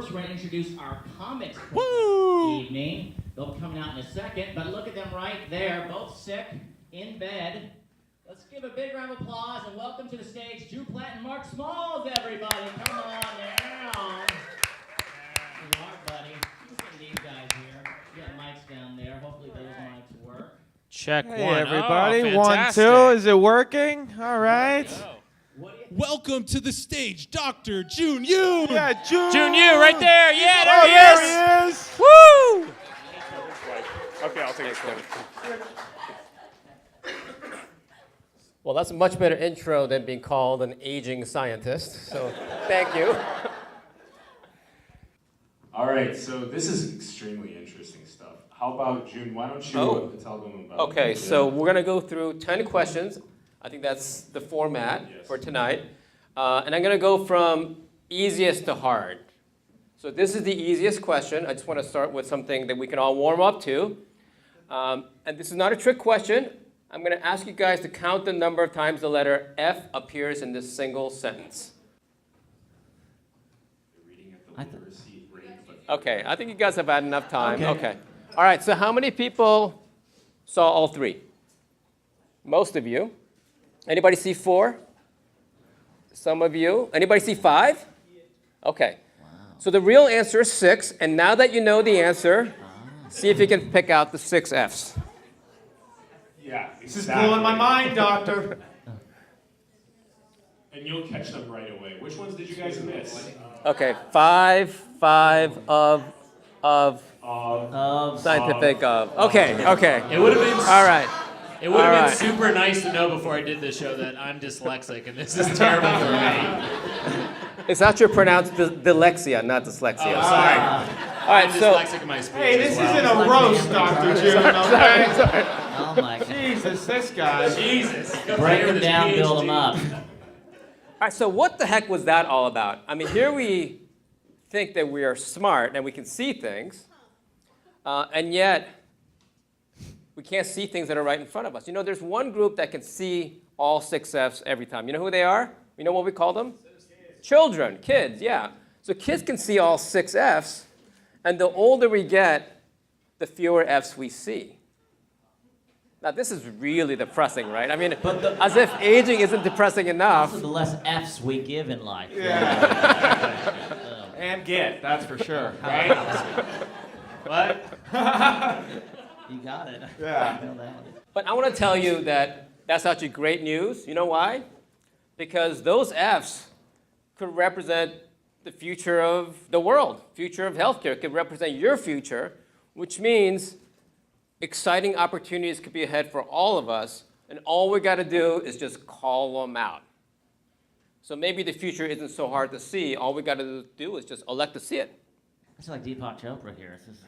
first, we're going to introduce our comics for the evening. They'll be coming out in a second, but look at them right there, both sick, in bed. Let's give a big round of applause and welcome to the stage Drew Platt and Mark Smalls, everybody. Come on now. You are, buddy. Look at these guys here. You got mics down there. Hopefully those mics work. Check hey, one. everybody. Oh, 1, 2. Is it working? All right. Welcome to the stage, Dr. Joon Yun. Yeah, Joon. Joon Yun, right there. Yeah, there Oh, he there is. he is. Woo! Okay, I'll take it. Well, that's a much better intro than being called an aging scientist, so thank you. All right, so this is extremely interesting stuff. How about, Joon, why don't you tell them about it? Okay, so we're going to go through 10 questions. I think that's the format for tonight. And I'm going to go from easiest to hard. So this is the easiest question. I just want to start with something that we can all warm up to. And this is not a trick question. I'm going to ask you guys to count the number of times the letter F appears in this single sentence. Okay, I think you guys have had enough time. Okay. All right, so how many people saw all three? Most of you. Anybody see 4? Some of you. Anybody see 5? Okay. Wow. So the real answer is 6, and now that you know the answer, see if you can pick out the 6 Fs. Yeah, exactly. This is blowing my mind, doctor. And you'll catch them right away. Which ones did you guys miss? Okay, 5 of scientific of. Okay, okay. It would have been. All right. It would have been super nice to know before I did this show that I'm dyslexic and this is terrible for me. It's actually pronounced dyslexia, not dyslexia. Oh, sorry. All right, I'm so. dyslexic in my speech. Hey, this as well. isn't a roast, Dr. Joon, okay? Oh my God. Jesus, this guy. Jesus. Break them down, build them up. All right, so what the heck was that all about? I mean, here we think that we are smart and we can see things, and yet we can't see things that are right in front of us. You know, there's one group that can see all 6 Fs every time. You know who they are? You know what we call them? Children, kids, yeah. So kids can see all 6 Fs, and the older we get, the fewer Fs we see. Now, this is really depressing, right? I mean, as if aging isn't depressing enough. Also, the less Fs we give in life. Yeah. And get, that's for sure. Right? What? You got it. Yeah. But I want to tell you that that's actually great news. You know why? Because those Fs could represent the future of the world, future of healthcare. It could represent your future, which means exciting opportunities could be ahead for all of us, and all we got to do is just call them out. So maybe the future isn't so hard to see. All we got to do is just elect to see it. It's like Deepak Chopra here. This is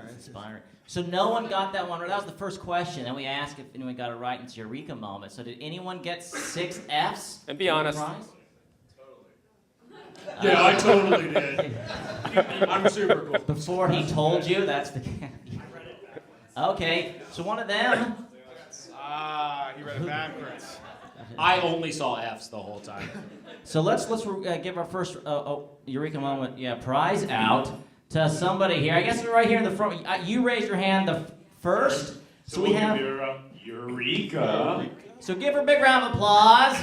inspiring. So no one got that one right. That was the first question. Then we asked if anyone got it right. It's Eureka moment. So did anyone get 6 Fs? And be honest. Yeah, I totally did. I'm super cool. Before he told you, that's the. Okay, so one of them. He read it backwards. I only saw Fs the whole time. So let's give our first Eureka moment prize out to somebody here. I guess we're right here in the front. You raised your hand the first. So we have Eureka. So give her a big round of applause.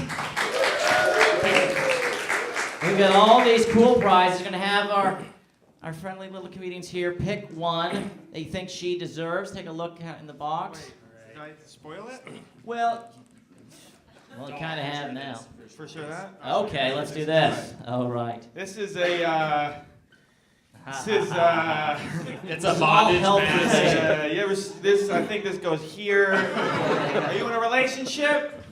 We've got all these cool prizes. We're going to have our friendly little comedians here pick one they think she deserves. Take a look in the box. Did I spoil it? Well, you kind of have now. For sure that? Okay, let's do this. All right. This is a, It's a all bondage health mask. you ever, this, I think this goes here. Are you in a relationship?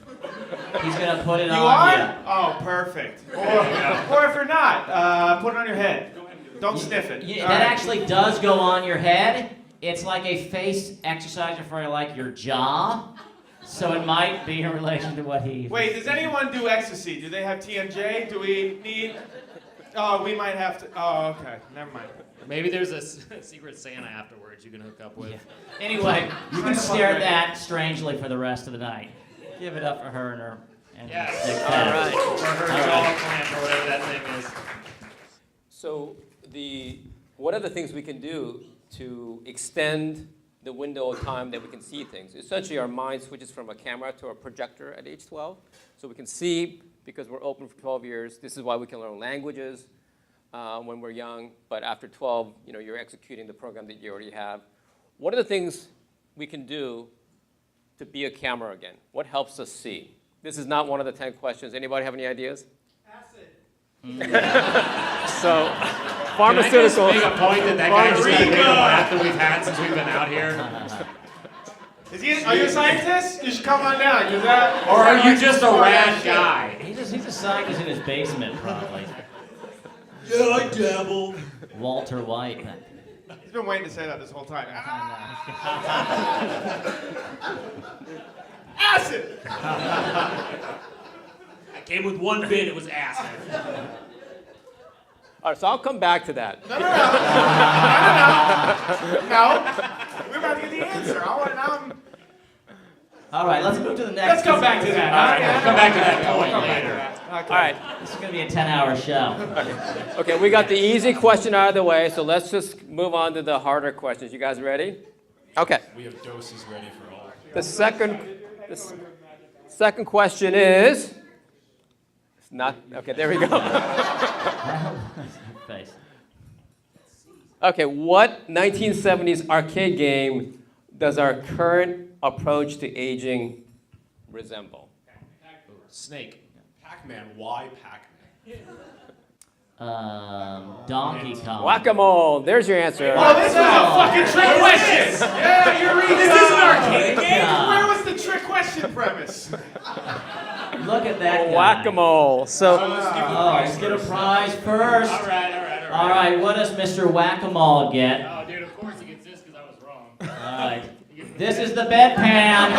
He's going to put it You on are? Oh, perfect. Or if you're not, put it on your head. Don't sniff it. Yeah, All that right. actually does go on your head. It's like a face exercise for like your jaw. So it might be in relation to what he... Wait, does anyone do ecstasy? Do they have TMJ? Do we need... Oh, we might have to... Oh, okay. Never mind. Maybe there's a secret Santa afterwards you can hook up with. Yeah. Anyway, you can stare at that strangely for the rest of the night. Give it up for her and her... And Yes. her All right. All Or her jaw plant or whatever that thing is. So the of the things we can do to extend the window of time that we can see things. Essentially, our mind switches from a camera to a projector at age 12. So we can see, because we're open for 12 years. This is why we can learn languages when we're young. But after 12, you're executing the program that you already have. What are the things we can do to be a camera again? What helps us see? This is not one of the 10 questions. Anybody have any ideas? So, pharmaceutical. Can I just make a point that guy just got a bigger laugh than we've had since we've been out here? Are you a scientist? You should come on down. Or are you just a rad guy? He's a scientist in his basement, probably. Yeah, I dabble. Walter White. He's been waiting to say that this whole time. Acid! I came with one bit, it was acid. All right, so I'll come back to that. No. We're about to get the answer. All right, let's move to the next. Let's go back to that. All right, we'll come back to that point later. All right. This is going to be a 10-hour show. Okay, we got the easy question out of the way, so let's just move on to the harder questions. You guys ready? Okay. We have doses ready for all. The second question is. It's not. Okay, there we go. Face. Okay, what 1970s arcade game does our current approach to aging resemble? Snake. Pac-Man. Why Pac-Man? Donkey Kong. Whack-a-mole. There's your answer. Oh, this was a fucking trick question! Yeah, you're reading This is an arcade game? Where was the trick question premise? Look at that guy. Whack-a-mole. So, Let's get a prize first. All right. All right, what does Mr. Whack-a-mole get? Oh, dude, of course he gets this because I was wrong. All right. This is the bedpan.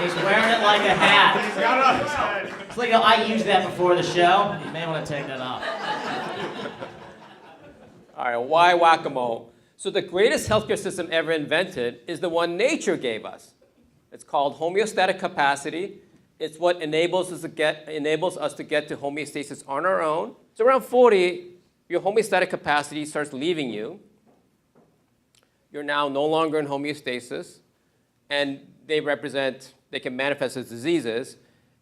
He's wearing it like a hat. He's got it on his head. It's like, I used that before the show. You may want to take that off. all right, why whack-a-mole? So the greatest healthcare system ever invented is the one nature gave us. It's called homeostatic capacity. It's what enables us to get to homeostasis on our own. So around 40, your homeostatic capacity starts leaving you. You're now no longer in homeostasis, and they can manifest as diseases.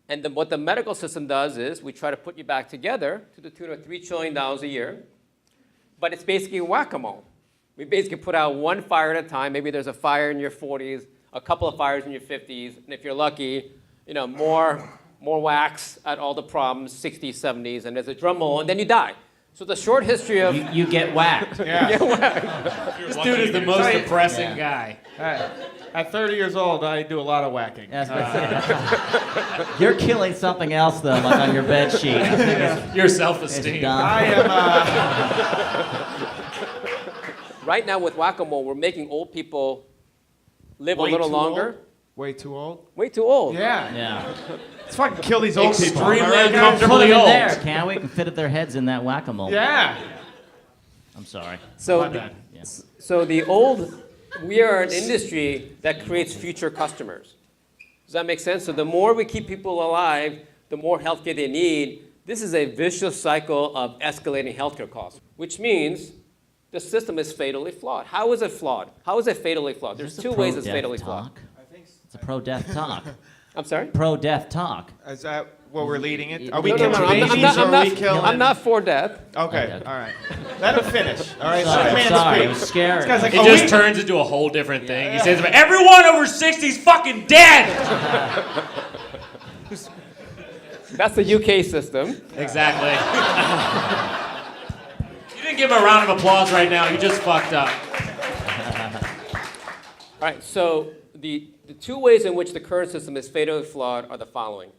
And what the medical system does is we try to put you back together to the tune of $3 trillion a year, but it's basically whack-a-mole. We basically put out one fire at a time. Maybe there's a fire in your 40s, a couple of fires in your 50s, and if you're lucky, more whacks at all the problems, 60s, 70s, and there's a drum roll, and then you die. So the short history of... You get whacked. Yeah. You get whacked. This dude is the most depressing guy. At 30 years old, I do a lot of whacking. You're killing something else, though, like on your bed sheet. I think Your it's self-esteem. done. I am, Right now with whack-a-mole, we're making old people live a Way little too longer. old? Way too old? Way too old. Yeah. Yeah. Let's fucking kill these old people. Extremely Am I right, guys? uncomfortable. Put them in old. there, can we? We can fit their heads in that whack-a-mole. Yeah. I'm sorry. So, My bad. Yeah. so we are an industry that creates future customers. Does that make sense? So the more we keep people alive, the more healthcare they need. This is a vicious cycle of escalating healthcare costs, which means the system is fatally flawed. How is it flawed? How is it fatally flawed? There's two ways it's fatally flawed. It's a pro-death talk. I'm sorry? Pro-death talk. Is that what we're leading it? Are we No, killing no, babies or are we killing... I'm not for death. Okay, Okay. all right. Let him finish. All right, Sorry, let the man sorry, speak. it was scary. This guy's like, It "Oh, just we-" turns into a whole different thing. He says, everyone over 60 is fucking dead! That's the UK system. Exactly. You didn't give him a round of applause right now. You just fucked up. All right, so the two ways in which the current system is fatally flawed are the following.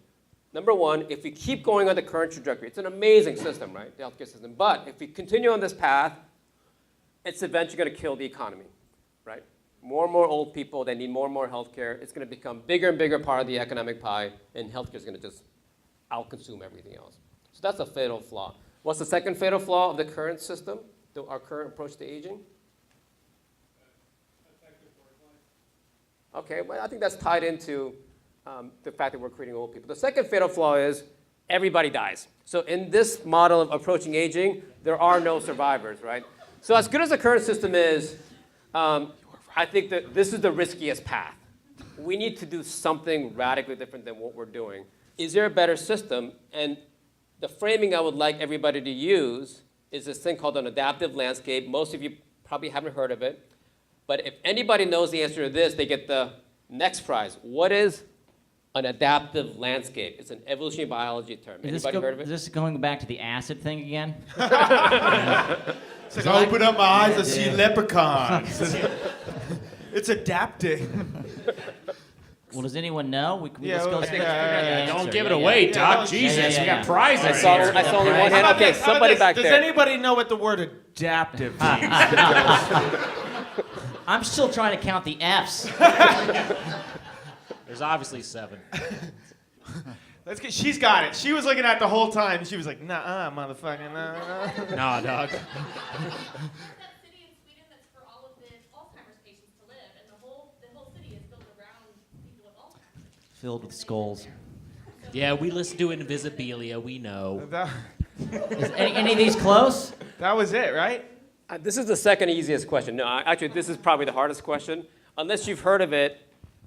Number one, if we keep going on the current trajectory, it's an amazing system, right, the healthcare system. But if we continue on this path, it's eventually going to kill the economy, right? More and more old people, they need more and more healthcare. It's going to become bigger and bigger part of the economic pie, and healthcare is going to just outconsume everything else. So that's a fatal flaw. What's the second fatal flaw of the current system, our current approach to aging? Okay, well, I think that's tied into the fact that we're creating old people. The second fatal flaw is everybody dies. So in this model of approaching aging, there are no survivors, right? So as good as the current system is, I think that this is the riskiest path. We need to do something radically different than what we're doing. Is there a better system? And the framing I would like everybody to use is this thing called an adaptive landscape. Most of you probably haven't heard of it. But if anybody knows the answer to this, they get the next prize. What is an adaptive landscape? It's an evolutionary biology term. Anybody heard of it? Is this going back to the acid thing again? It's like, open up my eyes, I see leprechauns. It's adapting. Well, does anyone know? Let's go. Don't give it away, Doc. Jesus, we got prizes I saw only one hand. Okay, somebody back there. Does anybody know what the word adaptive means? I'm still trying to count the F's. There's obviously 7. She's got it. She was looking at it the whole time, and she was like, nah, motherfucker, nah. Nah, dog. That city in Sweden that's for all of the Alzheimer's patients to live, and the whole city is built around people with Alzheimer's. Filled with skulls. Yeah, we listen to Invisibilia. We know. Is any of these close? That was it, right? This is the second easiest question. No, actually, this is probably the hardest question. Unless you've heard of it,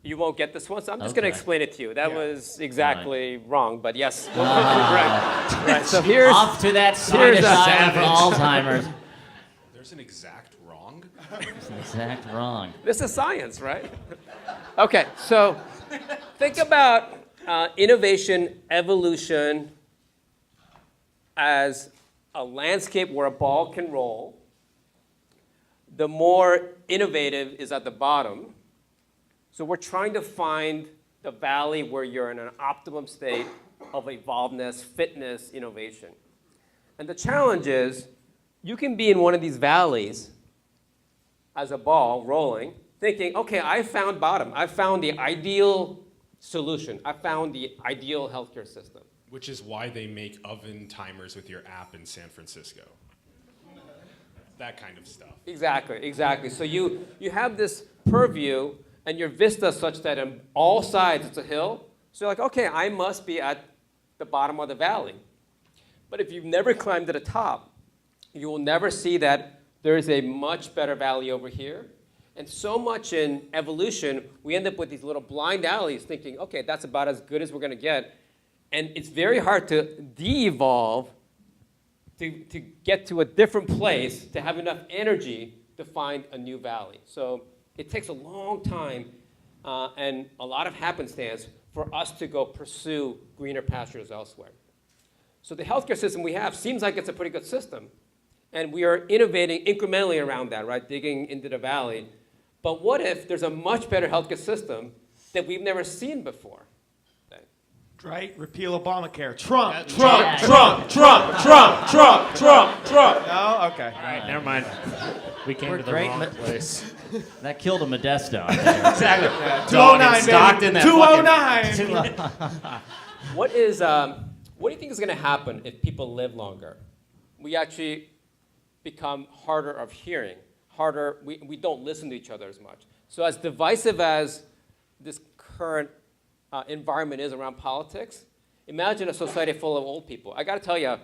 you won't get this one. So I'm just going to explain it to you. That was exactly wrong, but yes. Right. So here's off to that Swedish island for Alzheimer's. There's an exact wrong? Exact wrong. This is science, right? Okay, so think about innovation, evolution as a landscape where a ball can roll. The more innovative is at the bottom. So we're trying to find the valley where you're in an optimum state of evolvedness, fitness, innovation. And the challenge is you can be in one of these valleys as a ball rolling, thinking, okay, I found bottom. I found the ideal solution. I found the ideal healthcare system. Which is why they make oven timers with your app in San Francisco. That kind of stuff. Exactly. So you have this purview and your vista is such that on all sides it's a hill. So you're like, okay, I must be at the bottom of the valley. But if you've never climbed to the top, you will never see that there is a much better valley over here. And so much in evolution, we end up with these little blind alleys thinking, okay, that's about as good as we're going to get. And it's very hard to de-evolve, to get to a different place, to have enough energy to find a new valley. So it takes a long time and a lot of happenstance for us to go pursue greener pastures elsewhere. So the healthcare system we have seems like it's a pretty good system. And we are innovating incrementally around that, right? Digging into the valley. But what if there's a much better healthcare system that we've never seen before? Right? Repeal Obamacare. Trump. No? Okay. All right, never mind. We came to the wrong place. That killed a Modesto. Exactly. Yeah, Dog 209, in Stockton, baby. that 209. What do you think is going to happen if people live longer? We actually become harder of hearing, harder. We don't listen to each other as much. So as divisive as this current environment is around politics, imagine a society full of old people. I got to tell you,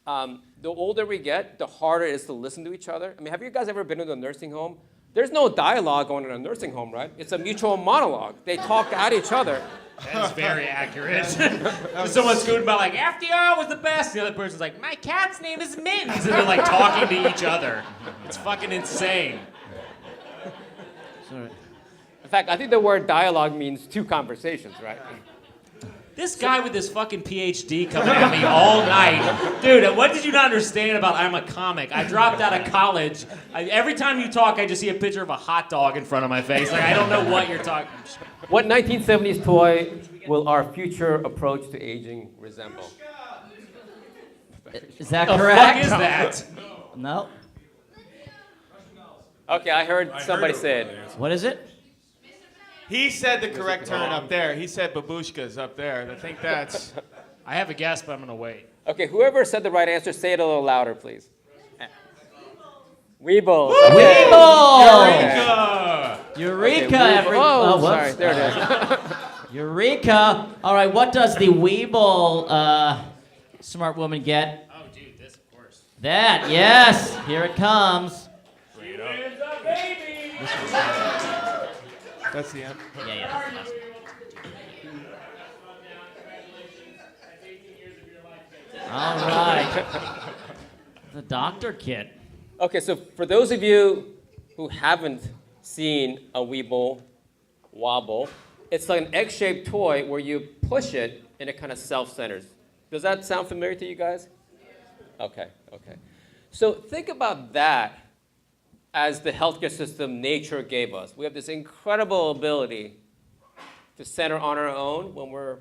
the older we get, the harder it is to listen to each other. I mean, have you guys ever been to a nursing home? There's no dialogue going in a nursing home, right? It's a mutual monologue. They talk at each other. That is very accurate. Someone's scooting about like, FDR was the best. The other person's like, my cat's name is Mittens. And they're like talking to each other. It's fucking insane. Sorry. In fact, I think the word dialogue means two conversations, right? This guy with this fucking PhD coming at me all night. Dude, what did you not understand about I'm a comic? I dropped out of college. Every time you talk, I just see a picture of a hot dog in front of my face. Like, I don't know what you're talking about. What 1970s toy will our future approach to aging resemble? Is that The correct? fuck is that? No. Okay, I heard somebody say it. What is it? He said the correct turn up there. He said babushkas up there. I think that's... I have a guess, but I'm going to wait. Okay, whoever said the right answer, say it a little louder, please. Weeble. Weeble! Eureka! Eureka! Okay, every- oh, whoops. sorry. There it is. Eureka! All right, what does the Weeble smart woman get? Oh, dude, this, of course. That, yes! Here it comes. Bring it up. That's the end. Yeah. That's All right. The doctor kit. Okay, so for those of you who haven't seen a Weeble wobble, it's like an egg-shaped toy where you push it and it kind of self-centers. Does that sound familiar to you guys? Okay. So think about that as the healthcare system nature gave us. We have this incredible ability to center on our own when we're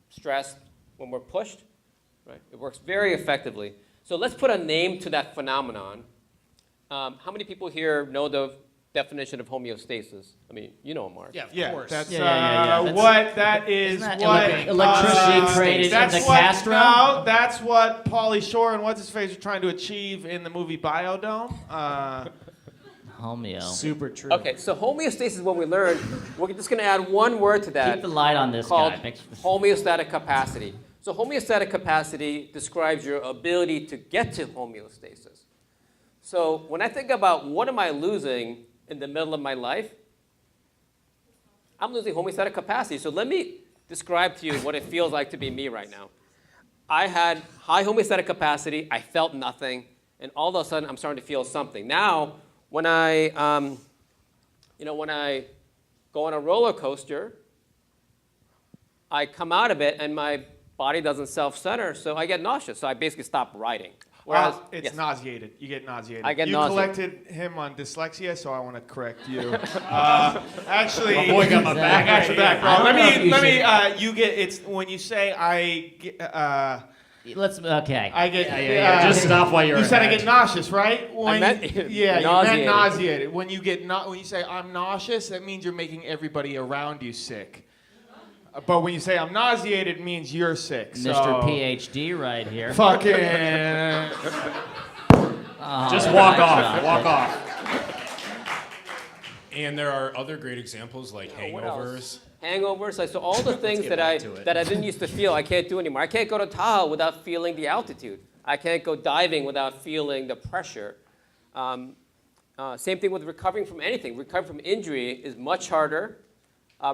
stressed, when we're pushed. Right? It works very effectively. So let's put a name to that phenomenon. How many people here know the definition of homeostasis? I mean, you know, Mark. Yeah, of Yeah, course. that's Yeah. what that is. Isn't that what electricity created in that's the what, castrum? No, that's what Pauly Shore and what's his face are trying to achieve in the movie Biodome. Homeo. Super true. Okay, so homeostasis is what we learned. We're just going to add one word to that Keep the light on this called guy. homeostatic capacity. So homeostatic capacity describes your ability to get to homeostasis. So when I think about what am I losing in the middle of my life, I'm losing homeostatic capacity. So let me describe to you what it feels like to be me right now. I had high homeostatic capacity, I felt nothing, and all of a sudden I'm starting to feel something. Now, when I go on a roller coaster, I come out of it and my body doesn't self-center, so I get nauseous. So I basically stop riding. Whereas, It's yes. nauseated. You get nauseated. I get you nauseated. collected him on dyslexia, so I want to correct you. Actually, My boy got my back. I got your back, bro. I don't know if you You get. It's when you say I get. Okay. I get. Yeah. Just stop while you're You said I ahead. get nauseous, right? When meant you meant nauseated. nauseated. When you get when you say I'm nauseous, that means you're making everybody around you sick. But when you say I'm nauseated, it means you're sick. So. Mr. PhD right here. Fucking. Just walk off. Walk off. And there are other great examples like What else? hangovers. Hangovers. So all the things get that back to it. I didn't used to feel, I can't do anymore. I can't go to Tahoe without feeling the altitude. I can't go diving without feeling the pressure. Same thing with recovering from anything. Recovering from injury is much harder.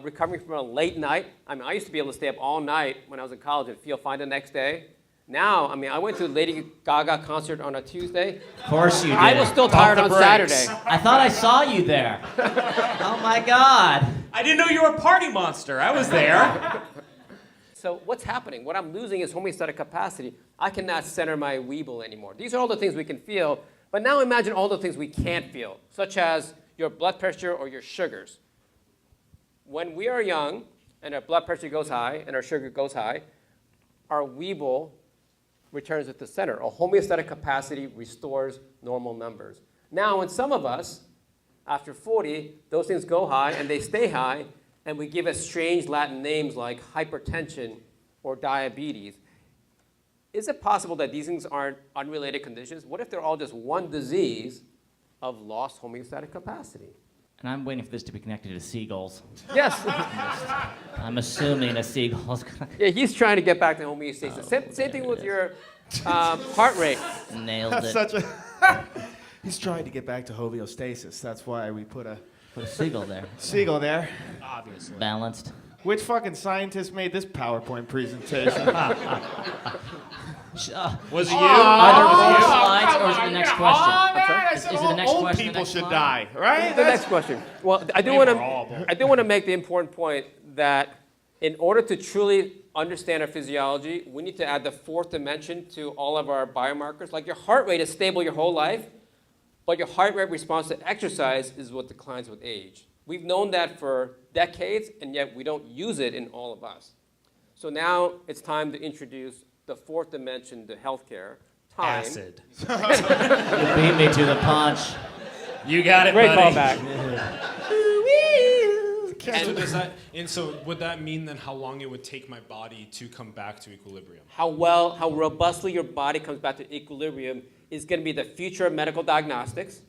Recovering from a late night. I mean, I used to be able to stay up all night when I was in college and feel fine the next day. Now, I mean, I went to a Lady Gaga concert on a Tuesday. Of course you did. I was still tired on Saturday. I thought I saw you there. Oh my God. I didn't know you were a party monster. I was there. So what's happening? What I'm losing is homeostatic capacity. I cannot center my Weeble anymore. These are all the things we can feel, but now imagine all the things we can't feel, such as your blood pressure or your sugars. When we are young and our blood pressure goes high and our sugar goes high, our Weeble returns at the center. A homeostatic capacity restores normal numbers. Now, in some of us, after 40, those things go high and they stay high, and we give it strange Latin names like hypertension or diabetes. Is it possible that these things aren't unrelated conditions? What if they're all just one disease of lost homeostatic capacity? And I'm waiting for this to be connected to seagulls. Yes. I'm assuming a seagull's gonna Yeah, he's trying to get back to homeostasis. Same thing with your heart rate. nailed That's it. such a. He's trying to get back to homeostasis. That's why we put a Put a seagull there. seagull there. Obviously. Balanced. Which fucking scientist made this PowerPoint presentation? Was it you? Are there more Was it you? slides, or is it the next question? I Is said it the all next old question the people next should slide? die, right? The next question. Well, I do want to make the important point that in order to truly understand our physiology, we need to add the fourth dimension to all of our biomarkers. Like your heart rate is stable your whole life, but your heart rate response to exercise is what declines with age. We've known that for decades, and yet we don't use it in all of us. So now it's time to introduce the fourth dimension to healthcare. Time. Acid. You beat me to the punch. You got it, Great buddy. callback. So would that mean then how long it would take my body to come back to equilibrium? How robustly your body comes back to equilibrium is going to be the future of medical diagnostics.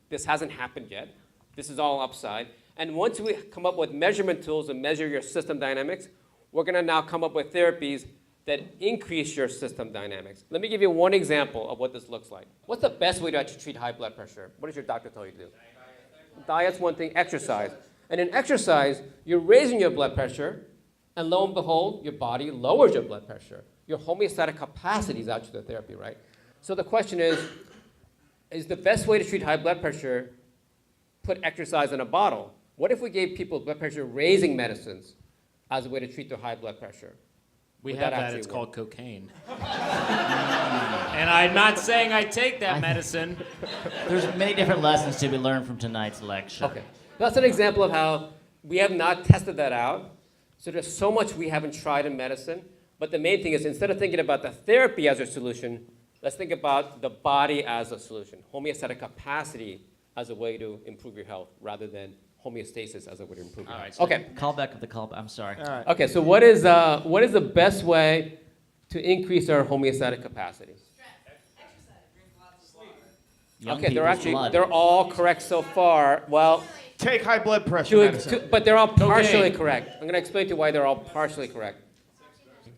This hasn't happened yet. This is all upside. And once we come up with measurement tools to measure your system dynamics, we're going to now come up with therapies that increase your system dynamics. Let me give you one example of what this looks like. What's the best way to actually treat high blood pressure? What does your doctor tell you to do? Diet's one thing, exercise. And in exercise, you're raising your blood pressure, and lo and behold, your body lowers your blood pressure. Your homeostatic capacity is actually the therapy, right? So the question is the best way to treat high blood pressure put exercise in a bottle? What if we gave people blood pressure raising medicines as a way to treat their high blood pressure? We Would have that that. actually It's work? called cocaine. And I'm not saying I take that medicine. There's many different lessons to be learned from tonight's lecture. Okay. That's an example of how we have not tested that out. So there's so much we haven't tried in medicine. But the main thing is, instead of thinking about the therapy as a solution, let's think about the body as a solution. Homeostatic capacity as a way to improve your health rather than homeostasis as a way to improve your health. Okay. Call back of the call. I'm sorry. All right. Okay, so what is the best way to increase our homeostatic capacity? Young Okay, they're people's blood. they're all correct so far. Well, Take high blood pressure medicine. but they're all partially correct. I'm going to explain to you why they're all partially correct.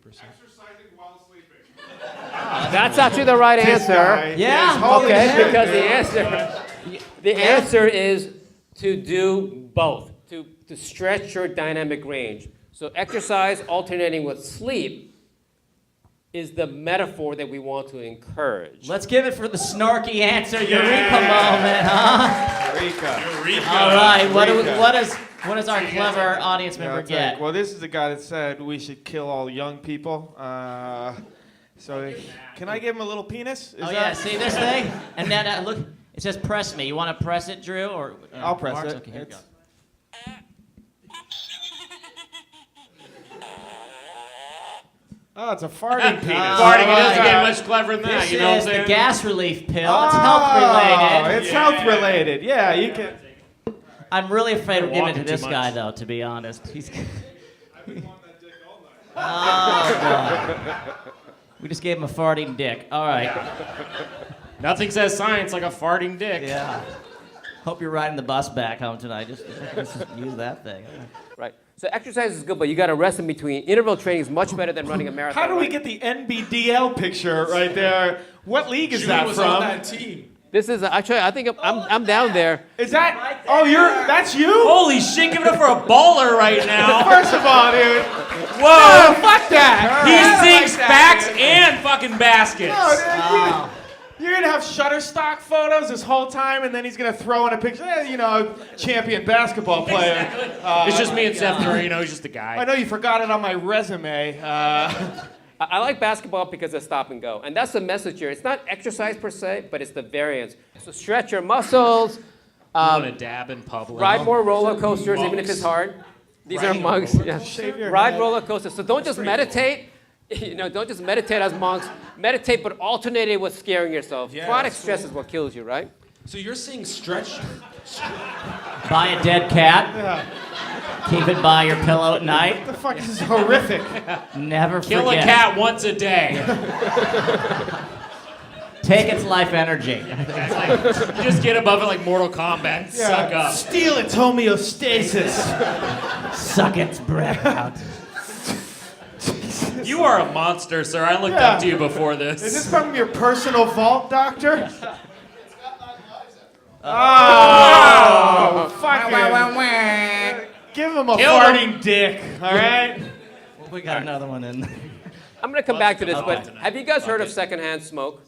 Exercising while sleeping. That's actually the right This answer. guy Yeah. is- holy Okay, shit, because dude. the answer is to do both, to stretch your dynamic range. So exercise alternating with sleep is the metaphor that we want to encourage. Let's give it for the snarky answer, Eureka moment, huh? Eureka. All right, Eureka. what does our clever audience Yeah, member I'll take- get? Well, this is the guy that said we should kill all young people. So can I give him a little penis? Is Oh that- yeah, see this thing? And then look, it says press me. You want to press it, Drew? Or I'll press Mark's? it. Okay, here we go. It's- Oh, it's a farting penis. Farting, it doesn't right. get much cleverer than that, This you know what I'm is the saying? gas relief pill. It's health related. It's health related. Yeah, you can. I'm really afraid of giving it to Walking too this much. guy, though, to be honest. He's. I've been wanting that dick all night. Oh, God. We just gave him a farting dick. All right. Nothing says science like a farting dick. Yeah. Hope you're riding the bus back home tonight. Just use that thing. Right. So exercise is good, but you got to rest in between. Interval training is much better than running a marathon. How do we right? get the NBDL picture right there? What league is Joon that was from? on that team. This is actually, I think I'm down there. Is that? Oh, that's you? Holy shit, give it up for a baller right now. First of all, dude. Whoa. Fuck that. He I sinks like that, backs dude. and fucking baskets. No, dude, Wow. you're gonna have Shutterstock photos this whole time, and then he's gonna throw in a picture. Champion basketball player. It's just me and Seth Curry, you know, he's just a guy. I know you forgot it on my resume. I like basketball because it's stop and go. And that's the message here. It's not exercise per se, but it's the variance. So stretch your muscles, You want to dab in public. ride more roller coasters, even if Mugs. it's hard. These are Riding a monks. roller Yeah. Shave your Ride head. roller coasters. So don't just meditate. Don't just meditate as monks. Meditate, but alternate it with scaring yourself. Yeah, Chronic that's stress is what kills you, right? So you're saying stretch? Buy a dead cat. Keep it by your pillow at night. What the fuck? This is horrific. Never Kill a forget. cat once a day. Take its life energy. You just get above it like Mortal Kombat. Suck up. Steal its homeostasis. Suck its breath out. You are a monster, sir. I looked up to you before this. Is this from your personal vault, doctor? Oh, fucking. Give him a Kill him. farting dick, all right? We got another one in. I'm going to come back to this, but have you guys heard of secondhand smoke?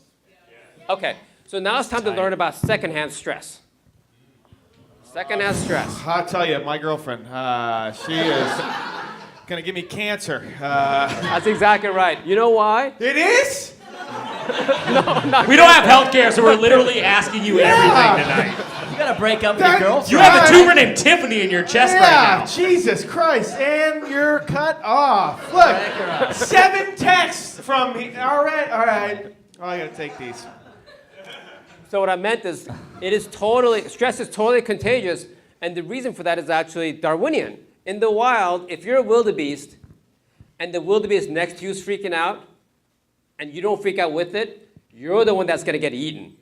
Okay, so now it's time to learn about secondhand stress. Secondhand stress. I'll tell you, my girlfriend, she is gonna give me cancer. That's exactly right. You know why? It is? We don't have health care, so we're literally asking you everything tonight. You gotta break up with your girlfriend. You have a tumor named Tiffany in your chest right Yeah, now. Jesus Christ, and you're cut off. Look, 7 texts from me. All right. Oh, I gotta take these. So what I meant is, stress is totally contagious, and the reason for that is actually Darwinian. In the wild, if you're a wildebeest, and the wildebeest next to you is freaking out, and you don't freak out with it, you're the one that's gonna get eaten,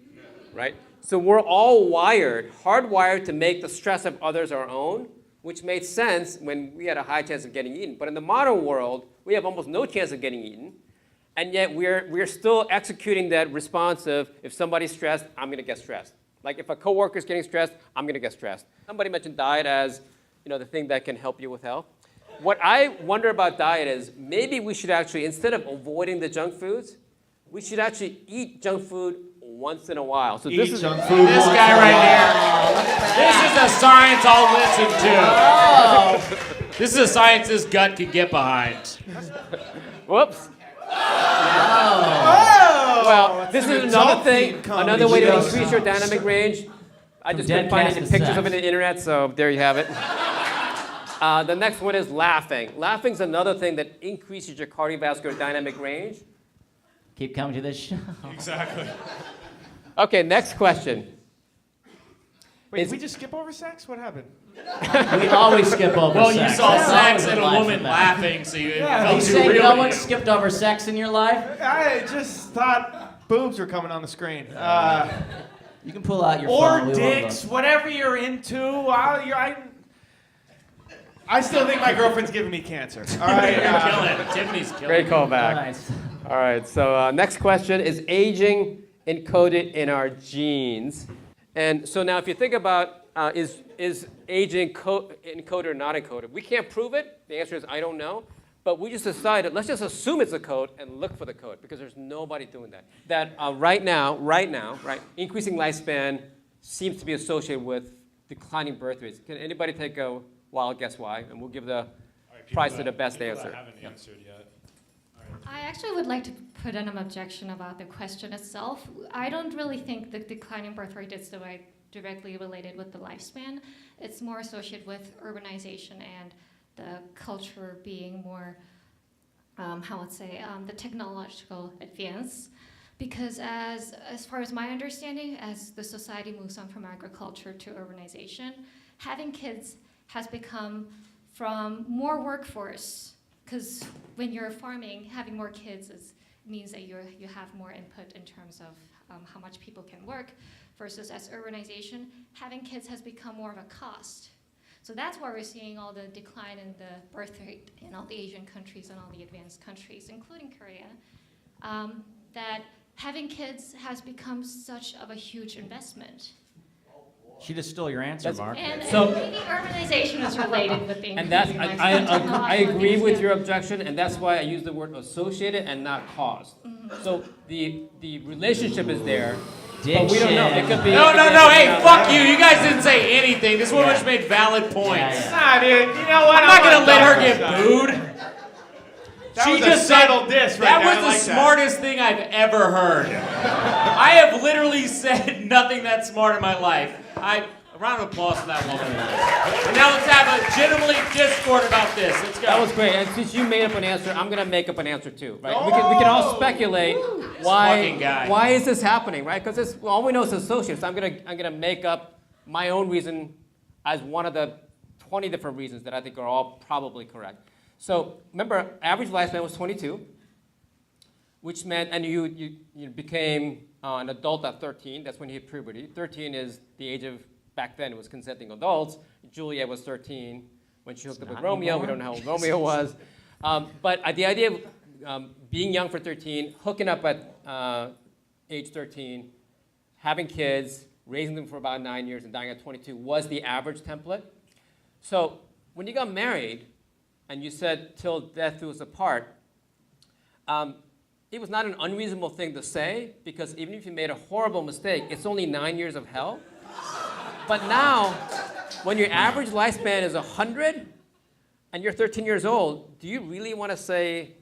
right? So we're all hardwired to make the stress of others our own, which made sense when we had a high chance of getting eaten. But in the modern world, we have almost no chance of getting eaten, and yet we're still executing that response of if somebody's stressed, I'm going to get stressed. Like if a coworker's getting stressed, I'm going to get stressed. Somebody mentioned diet as the thing that can help you with health. What I wonder about diet is maybe we should actually, instead of avoiding the junk foods, we should actually eat junk food once in a while. So this is junk food. This guy right here. This is a science I'll listen to. This is a science this gut could get behind. Whoops. Well, this is another thing, another way to increase your dynamic range. I just couldn't find any pictures of it on the internet, so there you have it. The next one is laughing. Laughing is another thing that increases your cardiovascular dynamic range. Keep coming to this show. Exactly. Okay, next question. Wait, did we just skip over sex? What happened? We always skip over Well, sex. you saw That's sex always and a life woman event. laughing, so you You felt too say real. no to one you. skipped over sex in your life? I just thought boobs were coming on the screen. You can pull out your Or phone. dicks, whatever you're into. I still think my girlfriend's giving me cancer. All right. Killing. Tiffany's killing. Great callback. Nice. All right, so next question is aging encoded in our genes. And so now if you think about is aging encoded or not encoded, we can't prove it. The answer is I don't know. But we just decided, let's just assume it's a code and look for the code because there's nobody doing that. That right now, increasing lifespan seems to be associated with declining birth rates. Can anybody take a wild guess why? And we'll give the prize to the best answer. I haven't answered yet. I actually would like to put in an objection about the question itself. I don't really think the declining birth rate is directly related with the lifespan. It's more associated with urbanization and the culture being more, the technological advance. Because as far as my understanding, as the society moves on from agriculture to urbanization, having kids has become from more workforce. Because when you're farming, having more kids means that you have more input in terms of how much people can work, versus as urbanization, having kids has become more of a cost. So that's why we're seeing all the decline in the birth rate in all the Asian countries and all the advanced countries, including Korea, that having kids has become such of a huge investment. She just stole your answer, Mark. And So- maybe urbanization is related with the And that's, increasing I lifespan technological agree with advance. your objection, and that's why I use the word associated and not caused. So the relationship is there, but we don't know. It could be. No, it could be hey, anything fuck else. you. You guys didn't say anything. This woman just made valid points. Yeah. Nah, dude. You know what? I'm not gonna want let her Dr. get Stein. booed. That She was just a said- subtle diss right That there. was I the like that. smartest thing I've ever heard. I have literally said nothing that smart in my life. A round of applause for that woman. And now let's have a genuinely discord about this. Let's go. That was great. And since you made up an answer, I'm gonna make up an answer too, right? We can all speculate fucking guy. why is this happening, right? Because all we know is associates. I'm gonna make up my own reason as one of the 20 different reasons that I think are all probably correct. So remember, average lifespan was 22, which meant, and you became an adult at 13. That's when you hit puberty. 13 is the age of, back then it was consenting adults. Juliet was 13 when she hooked up with Romeo. We don't know how old Romeo was. But the idea of being young for 13, hooking up at age 13, having kids, raising them for about 9 years, and dying at 22 was the average template. So when you got married, and you said, till death do us apart, it was not an unreasonable thing to say, because even if you made a horrible mistake, it's only 9 years of hell. But now, when your average lifespan is 100, and you're 13 years old, do you really want to say,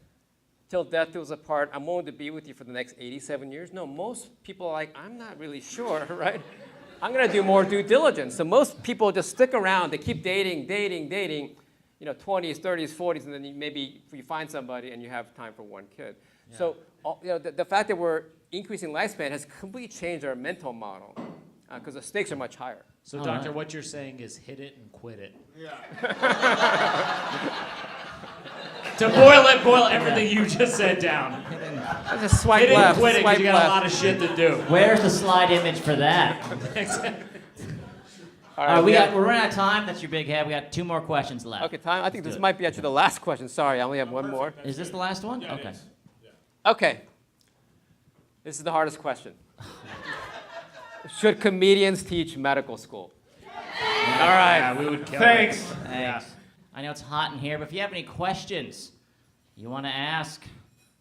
till death do us apart, I'm willing to be with you for the next 87 years? No, most people are like, I'm not really sure, right? I'm going to do more due diligence. So most people just stick around. They keep dating, 20s, 30s, 40s, and then maybe you find somebody and you have time for one kid. Yeah. So the fact that we're increasing lifespan has completely changed our mental model because the stakes are much higher. So, Doctor, what you're saying is hit it and quit it. Yeah. To boil everything you just said down. Just swipe Hit it left. and quit it because Swipe you got left. a lot of shit to do. Where's the slide image for that? All All right, we got- we're running out of time. That's your big head. We got 2 more questions left. Okay, time. I think Let's this do it. might be actually the last question. Sorry, I only have one more. Is this the last one? Yeah, it Okay. is. Okay. This is the hardest question. Should comedians teach medical school? All right. Yeah, we would kill Thanks. Thanks. I know it's hot in here, but if you have any questions you want to ask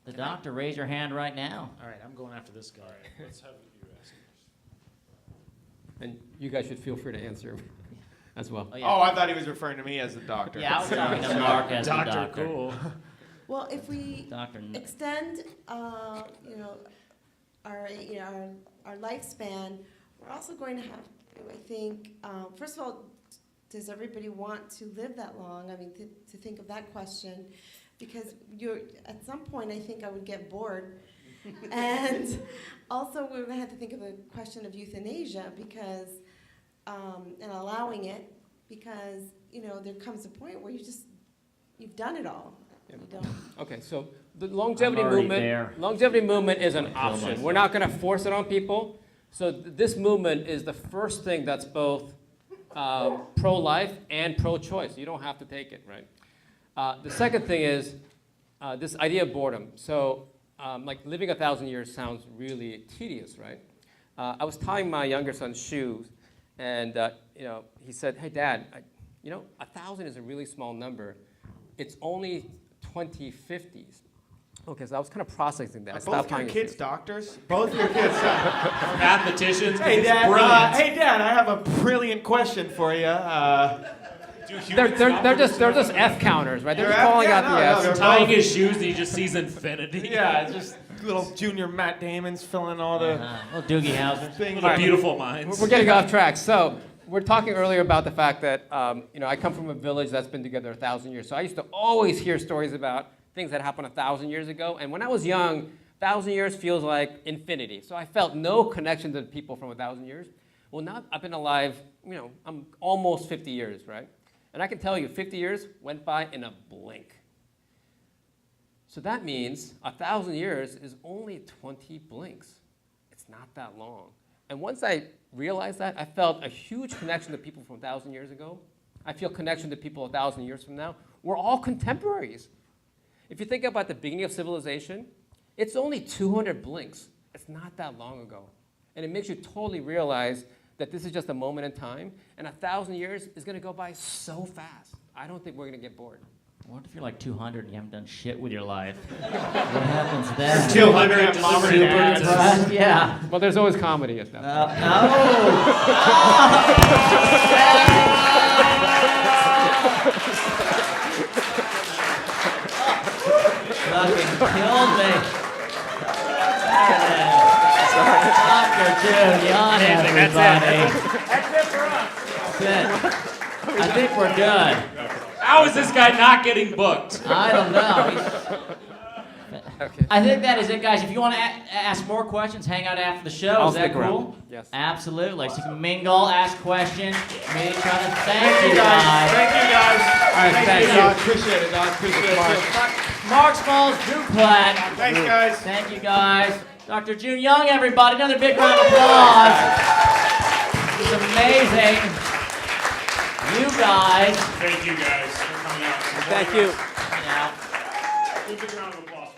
the doctor, raise your hand right now. All right, I'm going after this guy. Let's have you ask. And you guys should feel free to answer as well. Oh, yeah. Oh, I thought he was referring to me as the doctor. Yeah, I was talking to Mark as the Doctor doctor. Cool. Well, if we Doctor. extend, you know, our lifespan, we're also going to have, I think, first of all, does everybody want to live that long? I mean, to think of that question, because at some point, I think I would get bored. And also, we're going to have to think of the question of euthanasia, because, and allowing it, because, you know, there comes a point where you've done it all. Yeah. You don't. Okay, so the longevity I'm already movement. there. Longevity movement is an option. myself. We're not going to force it on people. So this movement is the first thing that's both pro-life and pro-choice. You don't have to take it, right? The second thing is this idea of boredom. So like living 1,000 years sounds really tedious, right? I was tying my younger son's shoes, and you know, he said, "Hey, Dad, you know, 1,000 is a really small number. It's only 2050s." Okay, so I was kind of processing that. I Are stopped both your tying his kids shoes. doctors? Both your kids. Mathematicians. Hey, it's Dad. brilliant. Hey, Dad. I have a brilliant question for you. Do humans They're not just produce F counters, right? They're They're just calling F- out yeah, the no, Fs. no, they're Tying both- his shoes and he just sees infinity. Yeah, just little junior Matt Damon's filling all the Little Doogie Howser. things. Little beautiful minds. We're getting off track. So we're talking earlier about the fact that you know, I come from a village that's been together 1,000 years. So I used to always hear stories about things that happened 1,000 years ago. And when I was young, 1,000 years feels like infinity. So I felt no connection to people from 1,000 years. Well, now I've been alive, you know, I'm almost 50 years, right? And I can tell you, 50 years went by in a blink. So that means 1,000 years is only 20 blinks. It's not that long. And once I realized that, I felt a huge connection to people from 1,000 years ago. I feel connection to people 1,000 years from now. We're all contemporaries. If you think about the beginning of civilization, it's only 200 blinks. It's not that long ago. And it makes you totally realize that this is just a moment in time, and 1,000 years is going to go by so fast. I don't think we're going to get bored. What if you're like 200 and you haven't done shit with your life? What happens then? 200 Mom and super Dad. depressed. Yeah. Well, there's always comedy at that. Fucking killed me. Dr. Joon Yun, everybody. That's it for us. That's it. I think we're good. How is this guy not getting booked? I don't know. Okay. I think that is it, guys. If you want to ask more questions, hang out after the show. I'll Is that stick around. cool? Yes. Absolutely. So you can mingle, ask questions, meet each other. Thank you, guys. guys. Thank you, guys. All right, thank you. Dog. Appreciate it, dog. Appreciate it. Mark Smalls, Drew Platt. Thanks, guys. Thank you, guys. Dr. Joon Yun, everybody. Another big round of applause. It's amazing. You guys. Thank you guys for coming out. Thank you. Yeah. Give a big round of applause.